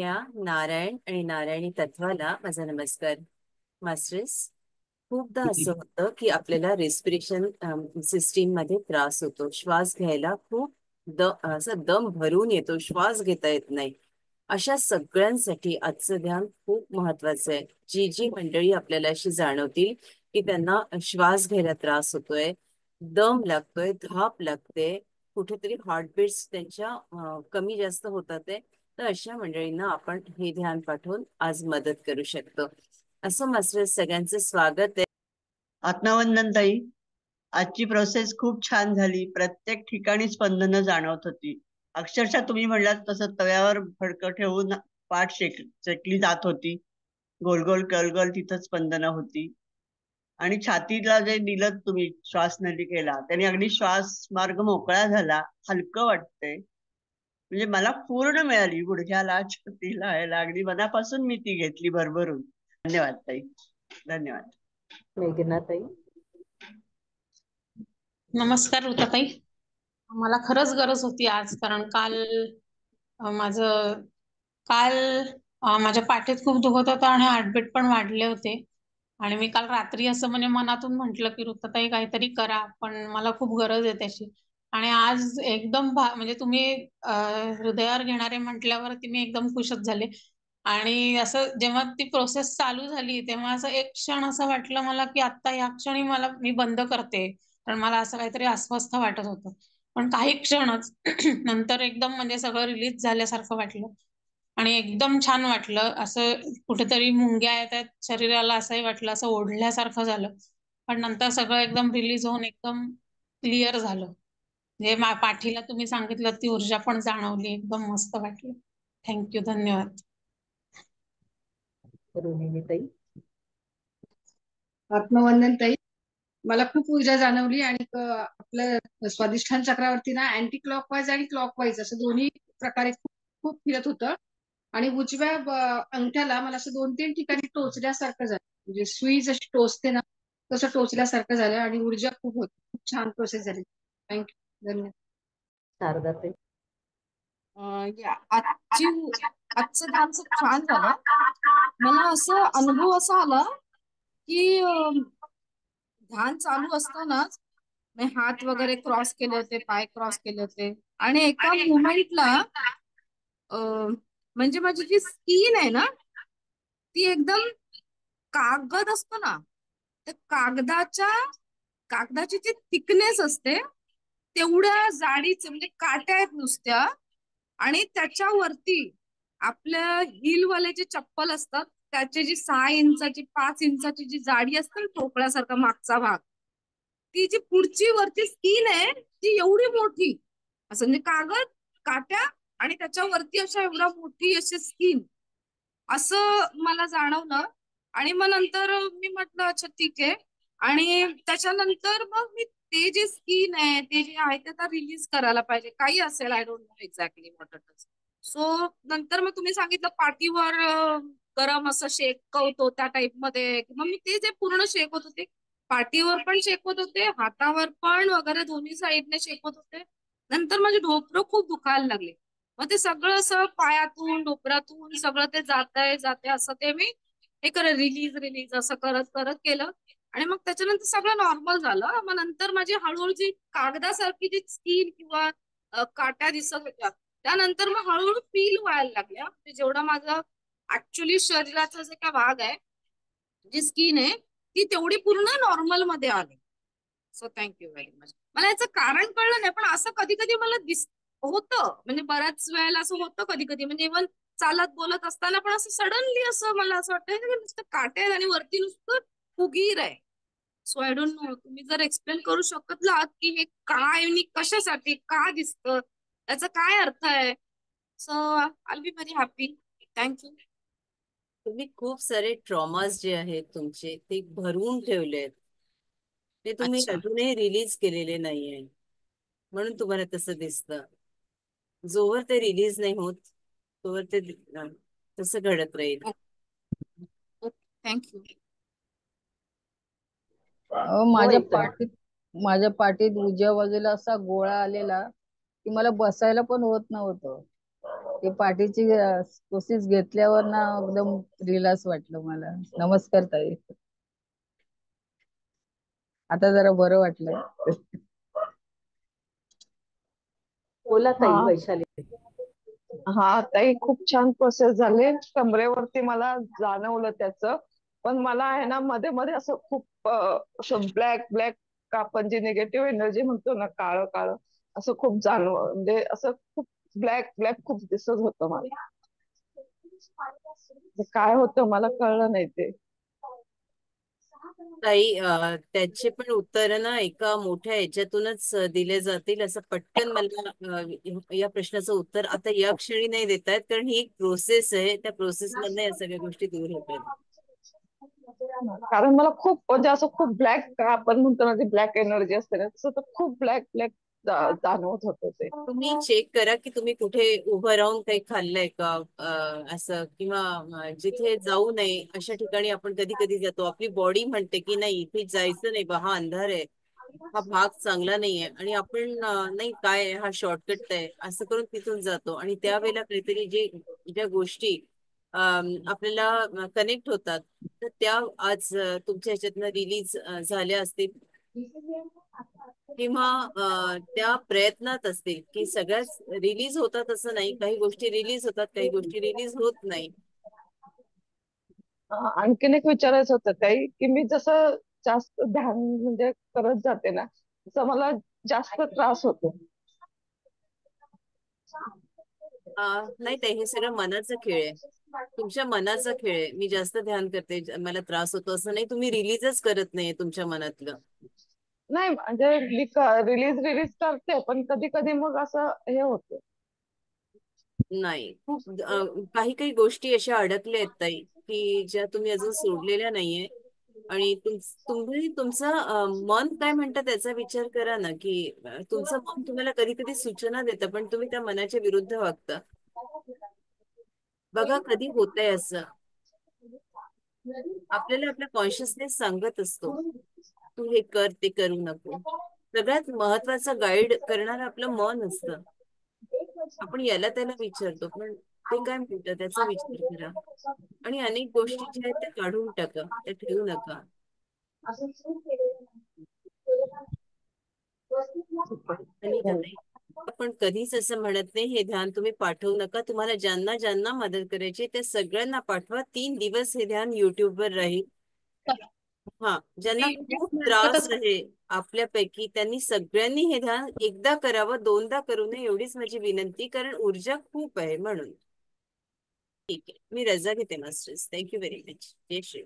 या नारायण आणि नारायणी तत्वाला माझा नमस्कार. मास्टर्स, खूपदा असं होतं की आपल्याला रेस्पिरेशन सिस्टीम मध्ये त्रास होतो. श्वास घ्यायला खूप असं दम भरून येतो, श्वास घेता येत नाही. अशा सगळ्यांसाठी आजचं ध्यान खूप महत्वाचं आहे. जी जी मंडळी आपल्याला अशी जाणवतील की त्यांना श्वास घ्यायला त्रास होतोय, दम लागतोय, धाप लागते, कुठेतरी हार्टबीट्स त्यांच्या कमी जास्त होतात आहे, तर अशा मंडळींना आपण हे ध्यान पाठवून आज मदत करू शकतो. असं मास्टर, सगळ्यांचं स्वागत आहे. आत्मवंदन ताई, आजची प्रोसेस खूप छान झाली. प्रत्येक ठिकाणी स्पंदनं जाणवत होती. अक्षरशः तुम्ही म्हणलात तसं तव्यावर फडकं ठेवून पाठ शेकली जात होती. गोल गोल गोल गोल तिथं स्पंदनं होती. आणि छातीला जे दिलं तुम्ही श्वास नलिकेला, त्याने अगदी श्वास मार्ग मोकळा झाला, हलकं वाटतंय. म्हणजे मला पूर्ण मिळाली गुडघ्याला, छातीला, याला अगदी मनापासून मी ती घेतली भरभरून. धन्यवाद ताई, धन्यवाद. मेघनाताई. नमस्कार ऋताताई. मला खरंच गरज होती आज, कारण माझ्या पाठीत खूप दुखत होतं आणि हार्टबीट पण वाढले होते. आणि मी काल रात्री असं म्हणजे मनातून म्हटलं की ऋताताई काहीतरी करा, पण मला खूप गरज आहे त्याची. आणि आज एकदम म्हणजे तुम्ही हृदयावर घेणारे म्हटल्यावरती मी एकदम खुशच झाले. आणि असं जेव्हा ती प्रोसेस चालू झाली तेव्हा असं एक क्षण असं वाटलं मला की आता या क्षणी मी बंद करते, कारण मला असं काहीतरी अस्वस्थ वाटत होतं. पण काही क्षणच नंतर एकदम म्हणजे सगळं रिलीज झाल्यासारखं वाटलं आणि एकदम छान वाटलं. असं कुठेतरी मुंग्या येतात शरीराला असंही वाटलं, असं ओढल्यासारखं झालं. पण नंतर सगळं एकदम रिलीज होऊन एकदम क्लिअर झालं. म्हणजे पाठीला तुम्ही सांगितलं ती ऊर्जा पण जाणवली, एकदम मस्त वाटलं. थँक्यू, धन्यवाद. रोहिणीताई. आत्मवंदन ताई, मला खूप ऊर्जा जाणवली. आणि आपलं स्वादिष्ठान चक्रावरती ना अँटी क्लॉकवाईज आणि क्लॉकवाईज असं दोन्ही प्रकारे खूप खूप फिरत होतं. आणि उजव्या अंगठ्याला मला असं 2-3 ठिकाणी टोचल्यासारखं झालं, म्हणजे सुई जशी टोचते ना तसं टोचल्यासारखं झालं. आणि ऊर्जा खूप होती. खूप छान प्रोसेस झाली. थँक्यू, धन्यवाद. शारदाताई. आजचं ध्यान खूप छान झालं. मला असं अनुभव असा आला की ध्यान चालू असतानाच मी हात वगैरे क्रॉस केले होते, पाय क्रॉस केले होते, आणि एका मोमेंटला म्हणजे माझी जी स्किन आहे ना ती एकदम, कागद असतो ना, त्या कागदाची जी थिकनेस असते तेवढ्या जाडीचे म्हणजे काट्या आहेत नुसत्या. आणि त्याच्यावरती आपल्या हिलवाले जे चप्पल असतात त्याची जी 6 इंचाची 5 इंचाची जी जाडी असते ना, ठोकळ्यासारखा मागचा भाग, ती जी पुढची वरची स्किन आहे ती एवढी मोठी, असं म्हणजे कागद, काट्या, आणि त्याच्यावरती अशा एवढा मोठी अशी स्किन, असं मला जाणवलं. आणि मग नंतर मी म्हटलं अच्छा ठीक आहे. आणि त्याच्यानंतर मग मी ते जे स्किन आहे ते जे आहे ते आता रिलीज करायला पाहिजे, काही असेल, I don't know exactly what it is. So नंतर मग तुम्ही सांगितलं पाठीवर गरम असं शेकवतो त्या टाइप मध्ये, मग मी ते जे पूर्ण शेकवत होते, पाठीवर पण शेकवत होते, हातावर पण वगैरे दोन्ही साईडने शेकवत होते. नंतर माझे ढोपरं खूप दुखायला लागले. मग ते सगळं असं पायातून डोपरातून सगळं ते जाते असं ते मी हे करत रिलीज रिलीज असं करत करत केलं. आणि मग त्याच्यानंतर सगळं नॉर्मल झालं. मग नंतर माझी हळूहळू जी कागदासारखी जी स्किन किंवा काट्या दिसत होत्या, त्यानंतर मग हळूहळू फील व्हायला लागल्या, म्हणजे जेवढा माझा ऍक्च्युली शरीराचा जे काय भाग आहे, जी स्किन आहे ती तेवढी पूर्ण नॉर्मल मध्ये आली. So thank you very much. मला याचं कारण कळलं नाही, पण असं कधी कधी मला होतं, म्हणजे बऱ्याच वेळेला असं होतं कधी कधी, म्हणजे इव्हन चालत बोलत असताना पण असं सडनली असं मला असं वाटतं की नुसतं काटे आहेत आणि वरती नुसतं फुगीर आहे. सो आय डोंट नो, तुम्ही जर एक्सप्लेन करू शकलात की हे काय आणि कशासाठी का दिसतं, त्याचा काय अर्थ आहे. So I be very happy. Thank you. तुम्ही खूप सारे ट्रॉमास जे आहेत तुमचे ते भरून ठेवलेत, ते तुम्ही अच्छा. अजूनही रिलीज केलेले नाहीये, म्हणून तुम्हाला तसं दिसतं. जोवर ते रिलीज नाही होत तोवर ते तसं घडत राहील. थँक्यू. माझ्या पाठीत उजव्या बाजूला असा गोळा आलेला की मला बसायला पण होत नव्हतं. ते पाठीची कोशिश घेतल्यावर ना एकदम रिलॅक्स वाटलं मला. नमस्कार ताई. आता जरा बरं वाटलं. बोला ताई हा वैशाली. हा ताई, खूप छान प्रोसेस झाले. कमरेवरती मला जाणवलं त्याचं. पण मला आहे ना मध्ये मध्ये असं खूप असं ब्लॅक ब्लॅक, आपण जे निगेटिव्ह एनर्जी म्हणतो ना, काळं काळं, असं खूप म्हणजे असं खूप ब्लॅक ब्लॅक खूप दिसत होतं मला. ते काय होतं मला कळलं नाही ते. ताई त्याचे पण उत्तर ना एका मोठ्या याच्यातूनच दिले जातील. असं पटकन मला या प्रश्नाचं उत्तर आता या क्षणी नाही देता येत, कारण ही एक प्रोसेस आहे. त्या प्रोसेस मधनं या सगळ्या गोष्टी दूर होतात. कारण मला खूप म्हणजे असं खूप ब्लॅक, आपण म्हणतो ना, ब्लॅक एनर्जी असते ना, तसं तर खूप ब्लॅक ब्लॅक जाणवत होतं ते. तुम्ही चेक करा की तुम्ही कुठे उभं राहून काही खाल्लंय का, असं, किंवा जिथे जाऊ नये अशा ठिकाणी आपण कधी कधी जातो. आपली बॉडी म्हणते की नाही इथे जायचं नाही बा, हा अंधार आहे, हा भाग चांगला नाहीये, आणि आपण नाही काय आहे, हा शॉर्टकट आहे असं करून तिथून जातो. आणि त्यावेळेला काहीतरी ज्या गोष्टी आपल्याला कनेक्ट होतात, तर त्या आज तुमच्या ह्याच्यातनं रिलीज झाल्या असतील, किंवा त्या प्रयत्नात असतील की सगळ्याच रिलीज होतात. असं नाही, काही गोष्टी रिलीज होतात, काही गोष्टी रिलीज होत नाही. आणखीन एक विचारायचं होतं ताई, की मी जसं जास्त ध्यान म्हणजे करत जाते ना, तसं मला जास्त त्रास होतो. नाही ताई, हे सगळं मनाचा खेळ आहे. तुमच्या मनाचा खेळ आहे. मी जास्त ध्यान करते, मला त्रास होतो असं नाही. तुम्ही रिलीजच करत नाहीये तुमच्या मनातलं. नाही म्हणजे मी रिलीज रिलीज करते, पण कधी कधी मग असं हे होतं. नाही, खूप काही काही गोष्टी अशा अडकल्या आहेत ताई, की ज्या तुम्ही अजून सोडलेल्या नाहीये. आणि तुम्ही तुमचं मन काय म्हणतं त्याचा विचार करा ना, की तुमचं मन तुम्हाला कधी कधी सूचना देतं, पण तुम्ही त्या मनाच्या विरुद्ध वागता. बघा कधी होतंय असं. आपल्याला आपला कॉन्शियसनेस सांगत असतो, तू हे कर, ते करू नको. सगळ्यात महत्वाचं गाईड करणार आपलं मन असतं. आपण याला त्याला विचारतो, पण ते काय म्हणतं त्याचा विचार करा. आणि अनेक गोष्टी ज्या आहेत त्या काढून टाका, त्या ठेवू नका. आणि ताई, आपण कधीच असं म्हणत नाही हे ध्यान तुम्ही पाठवू नका. तुम्हाला ज्यांना ज्यांना मदत करायची त्या सगळ्यांना पाठवा. 3 दिवस हे ध्यान युट्यूबवर राहील. हा, ज्यांना मी खूप त्रास मार्फतच आहे आपल्यापैकी, त्यांनी सगळ्यांनी हे ध्यान एकदा करावं, दोनदा करू नये, एवढीच माझी विनंती, कारण ऊर्जा खूप आहे म्हणून. ठीक आहे, मी रजा घेते मास्टर्स. Thank you very much. जय श्री